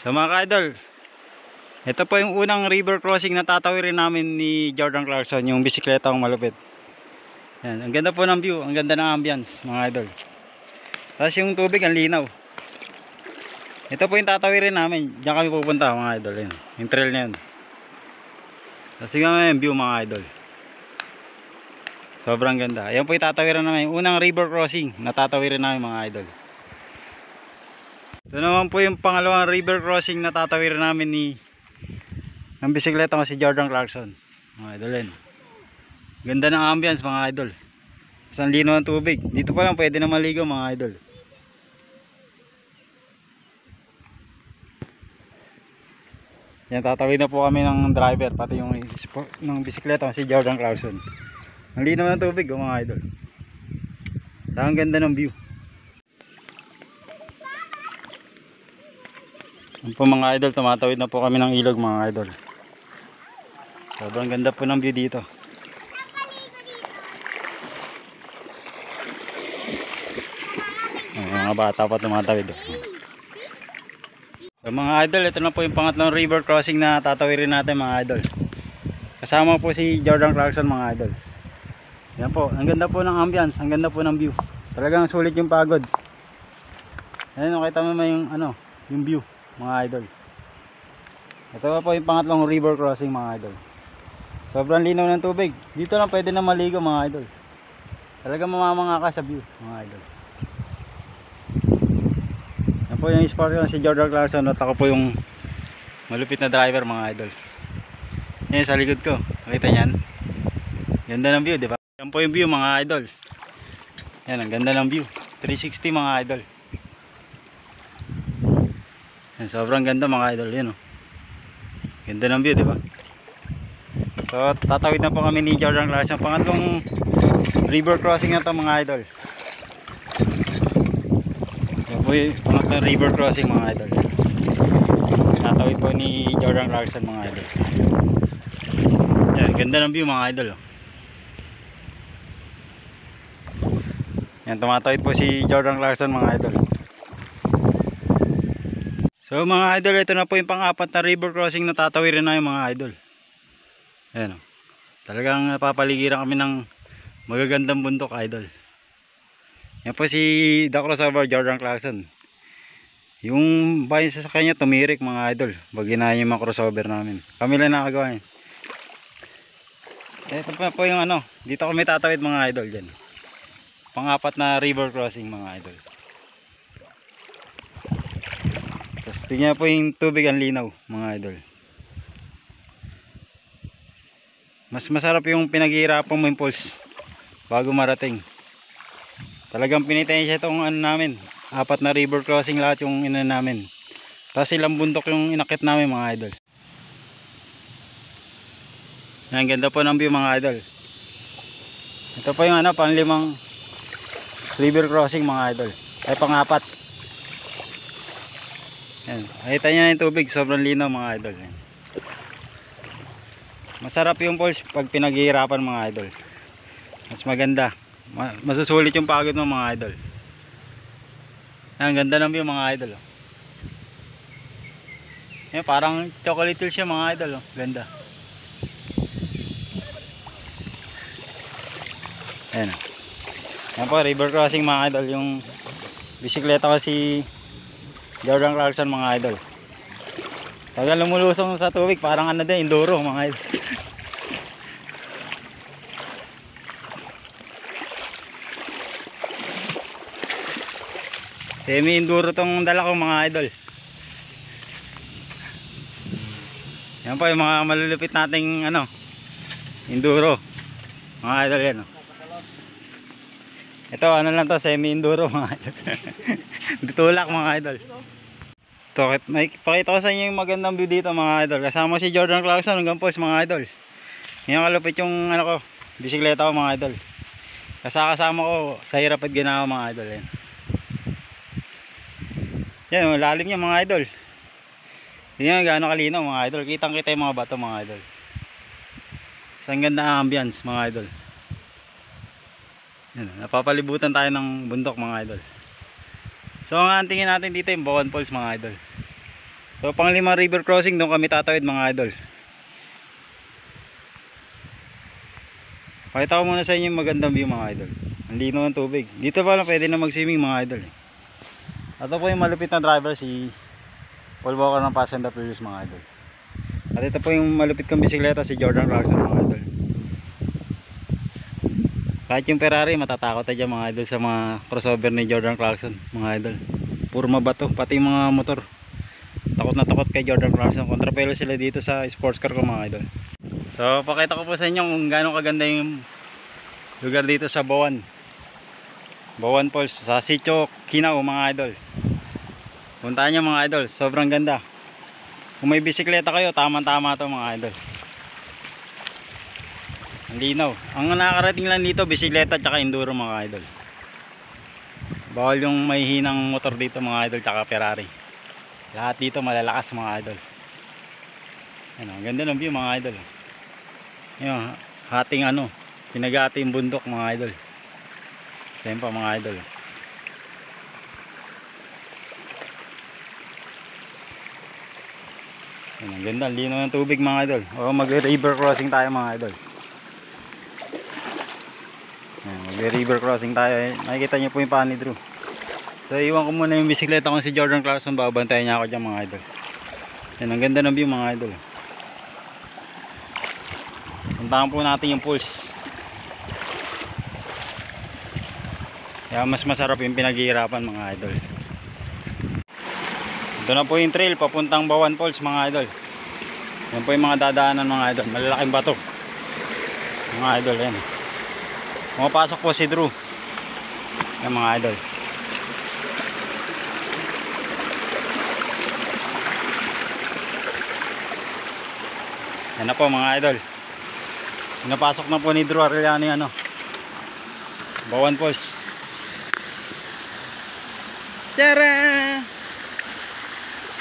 So mga ka-idol, ito po yung unang river crossing na tatawirin namin ni Jordan Clarkson, yung bisikletang malupit. Yan, ang ganda po ng view, ang ganda ng ambience mga idol. Tapos yung tubig ang linaw. Ito po yung tatawirin namin, diyan kami pupunta mga idol. Yan, yung trail na yun. Tapos tingnan mo yung view mga idol. Sobrang ganda. Ayan po yung tatawirin namin, yung unang river crossing na tatawirin namin mga idol. Ito naman po yung pangalawang river crossing na tatawirin namin ng bisikleta ko si Jordan Clarkson mga idol. Yan, ganda ng ambience mga idol. Isang lino ng tubig. Dito pa lang pwede na maligo mga idol. Yan, tatawid na po kami ng driver, pati yung ng bisikleta ko si Jordan Clarkson. Ang lino ng tubig mga idol. Ang ganda ng view. Yan po mga idol, tumatawid na po kami ng ilog mga idol. Sobrang ganda po ng view dito. Mga bata pa tumatawid. So mga idol, ito na po yung pangatlong river crossing na tatawirin natin mga idol. Kasama po si Jordan Clarkson mga idol. Yan po, ang ganda po ng ambience, ang ganda po ng view. Talagang sulit yung pagod. Ayan, nakita mo yung yung view mga idol. Ito po yung pangatlong river crossing mga idol. Sobrang linaw ng tubig. Dito lang pwede na maligo mga idol. Talagang mamamanga ka sa view mga idol. Yan po yung spot ko si Jordan Clarkson at ako po yung malupit na driver mga idol. Yan sa likod ko, nakita nyan. Ganda ng view, di ba? Yan po yung view mga idol. Yan, ang ganda ng view. 360 mga idol. Yan, sobrang ganda mga idol. Yan, oh. Ganda ng view, di ba? So tatawid na po kami ni Jordan Clarkson, pangatlong river crossing na to mga idol. Yan po yung pangatlong river crossing mga idol. Tatawid po ni Jordan Clarkson mga idol. Yan, ganda ng view mga idol. Yan, tumatawid po si Jordan Clarkson mga idol. So mga idol, ito na po yung pang-apat na river crossing na tatawirin na yung mga idol. Ayan, oh. Talagang napapaligiran kami ng magagandang bundok idol. Yan po si The Crossover Jordan Clarkson. Yung bayan sa kanya tumirik mga idol. Bagina yung mga crossover namin. Kami lang nakagawa yun. Ito po yung dito kami tatawid mga idol dyan. Pang-apat na river crossing mga idol. Tapos tingnan po yung tubig, ang linaw mga idol. Mas masarap yung pinaghihirapan mo impulse bago marating. Talagang pinitensya itong namin. 4 na river crossing lahat yung namin. Tapos ilang bundok yung inakit namin mga idol. Ang ganda po ng view mga idol. Ito po yung pang-5 river crossing mga idol. Ay pang-4. Yan, nakita nyo na yung tubig, sobrang linaw mga idol. Yan. Masarap yung pulse pag pinaghihirapan mga idol. Mas maganda. Masusulit yung pagod mo mga idol. Ang ganda ng view mga idol. Yan, parang chocolate hills siya mga idol. Ganda. Ayan. Yan po, river crossing mga idol. Yung bisikleta ko si Jordan Clarkson mga idol. Tagal lumulusong sa tubig, parang din, enduro mga idol. Semi enduro tong dala ko mga idol. Yan po yung mga malulupit nating enduro mga idol yan. Ito lang to, semi enduro mga idol. Ditulak mga idol. Ito, may pakita ko sa inyo yung magandang view dito mga idol. Kasama si Jordan Clarkson hanggang po mga idol. Ngayon kalupit yung bisikleta ko mga idol. Kasama ko sa hirap at ginawa mga idol. Yan, lalim niya mga idol. Yan, gaano kalinaw mga idol. Kitang kita yung mga bato mga idol. Isang ganda ang ambience mga idol. Yan, napapalibutan tayo ng bundok mga idol. So ang tingin natin dito yung Bohon Falls mga idol. So pang-5 river crossing doon kami tatawid mga idol. Pakita ko muna sa inyo yung magandang view mga idol. Ang linaw ng tubig. Dito pa lang pwede na mag-swimming mga idol. Ito po yung malupit na driver, si Paul Walker ng Fast and the Furious mga idol. At ito po yung malupit kong bisikleta, si Jordan Clarkson mga idol. Kahit yung Ferrari matatakot tayo dyan mga idol sa mga crossover ni Jordan Clarkson mga idol. Puro mabato, pati yung mga motor takot na takot kay Jordan Clarkson. Kontrapelo sila dito sa sports car ko mga idol. So pakita ko po sa inyo kung gaano kaganda yung lugar dito sa Bawan Falls, sa Sitio Kinao mga idol. Puntahan nyo mga idol, sobrang ganda. Kung may bisikleta kayo, tamang tama to mga idol. Ang linaw. Ang nakakarating lang dito bisikleta at enduro mga idol. Bawal yung may hinang motor dito mga idol tsaka Ferrari. Lahat dito malalakas mga idol. Ano, ang ganda ng view mga idol. Yung hating pinag-ati yung bundok mga idol. Siyempre mga idol. Ano, ang ganda, lino ng tubig mga idol. O mag-river crossing tayo mga idol. Mag-river crossing tayo. Nakikita niyo po yung paa ni Drew. So iwan ko muna yung bisikleta ko si Jordan Clarkson, babantayan niya ako dyan mga idol. Yan, ang ganda ng view mga idol. Puntahan po natin yung pulse. Kaya mas masarap yung pinaghihirapan mga idol. Ito na po yung trail papuntang Bawan Falls mga idol. Yan po yung mga dadaanan mga idol. Malalaking bato mga idol. Yan, pumapasok po si Drew. Yan mga idol. Yan na po mga idol. Pinapasok na po ni Drew Arellano yung Bawan Falls. Tara!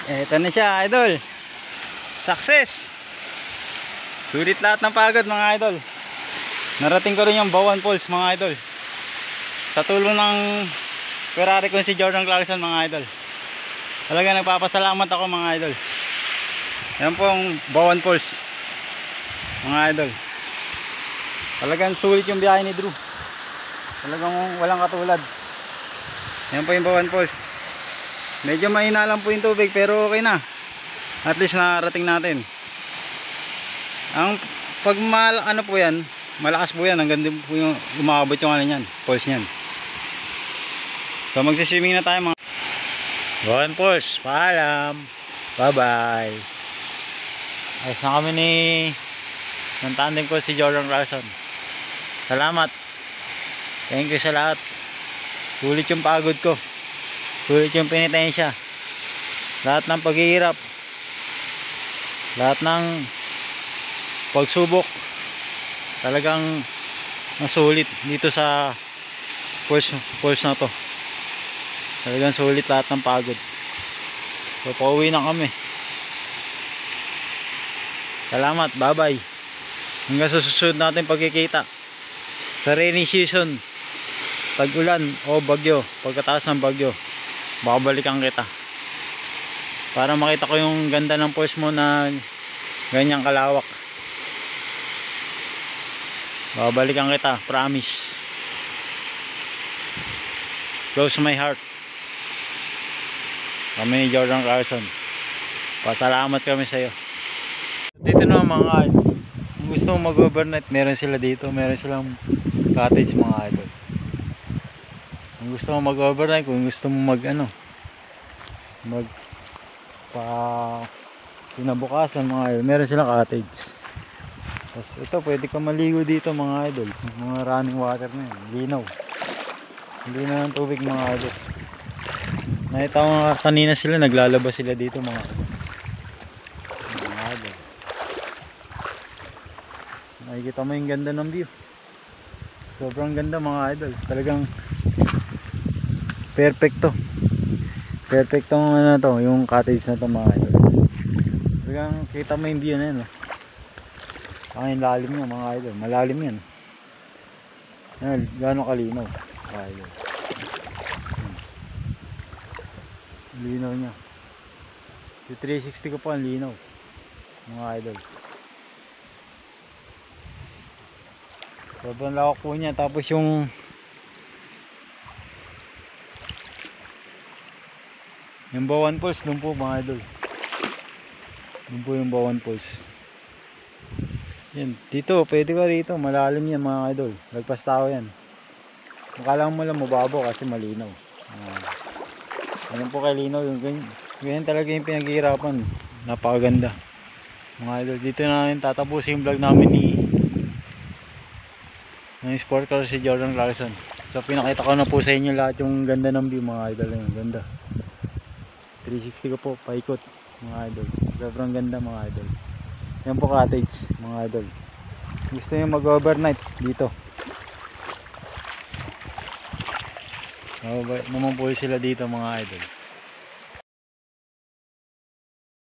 Eto na siya idol. Success! Sulit lahat ng pagod mga idol. Narating ko rin yung Bawan Falls mga idol. Sa tulong ng Ferrari ko si Jordan Clarkson mga idol. Talaga nagpapasalamat ako mga idol. Yan po ang Bawan Falls mga idol. Talagang sulit yung biyahe ni Drew. Talagang walang katulad. Yan po yung Bawan Falls. Medyo mahina lang po yung tubig pero okay na. At least nakarating natin. Ang pag po yan, malakas po yan. Hanggang din po yung umabot yung yan, falls yan. So magsiswimming na tayo mga Bawan Falls. Paalam. Bye bye. Ayos na kami ng tandem ko si Jordan Clarkson. Salamat. Thank you sa lahat. Sulit yung pagod ko. Sulit yung penitensya. Lahat ng paghihirap. Lahat ng pagsubok. Talagang masulit dito sa falls na to. Talagang sulit lahat ng pagod. So pauwi na kami. Salamat. Bye bye. Hanggang sa susunod natin pagkikita. Sa rainy season, tag-ulan o bagyo, pagkataas ng bagyo, babalikan kita para makita ko yung ganda ng falls mo na ganyang kalawak. Babalikan kita, promise. Close my heart. Kami ni Jordan Clarkson, pasalamat kami sa iyo. Dito na mga idol, kung gusto mo mag-overnight, meron sila dito, meron silang cottage mga idol. Kung gusto mo mag-overnight, kung gusto mo kinabukasan mga idol, meron silang cottage. Tapos ito, pwede ka maligo dito mga idol. Mga running water na yan, linaw. Hindi na ng tubig mga idol. Nakita ko nga kanina sila, naglalabas sila dito mga idol. Nakikita mo yung ganda ng view. Sobrang ganda mga idol. Talagang perfecto. Perfectong yung cottage na to mga idol. Talagang kita mo yung view na yun. Ang lalim niya mga idol. Malalim yan. Gano'ng kalinaw mga idol. Linaw niya. Si 360 ko po ang linaw mga idol. Sobrang lawak po niya. Tapos yung Bawan Falls doon po mga idol. Doon po yung Bawan Falls. Yan, dito, pwede ka rito. Malalim yan mga idol. Lagpas tao yan. Akala mo lang mababaw kasi malinaw. Ayan po kay linaw. Ganyan talaga yung pinaghihirapan. Napakaganda. Mga idol, dito na namin tatapusin yung vlog namin ng sport car si Jordan Clarkson. So pinakita ko na po sa inyo lahat yung ganda ng view mga idol. Yung ganda. 360 ko po, paikot mga idol. Sobrang ganda mga idol. Yan po cottage mga idol. Gusto nyo mag-overnight dito. Overnight naman po sila dito mga idol.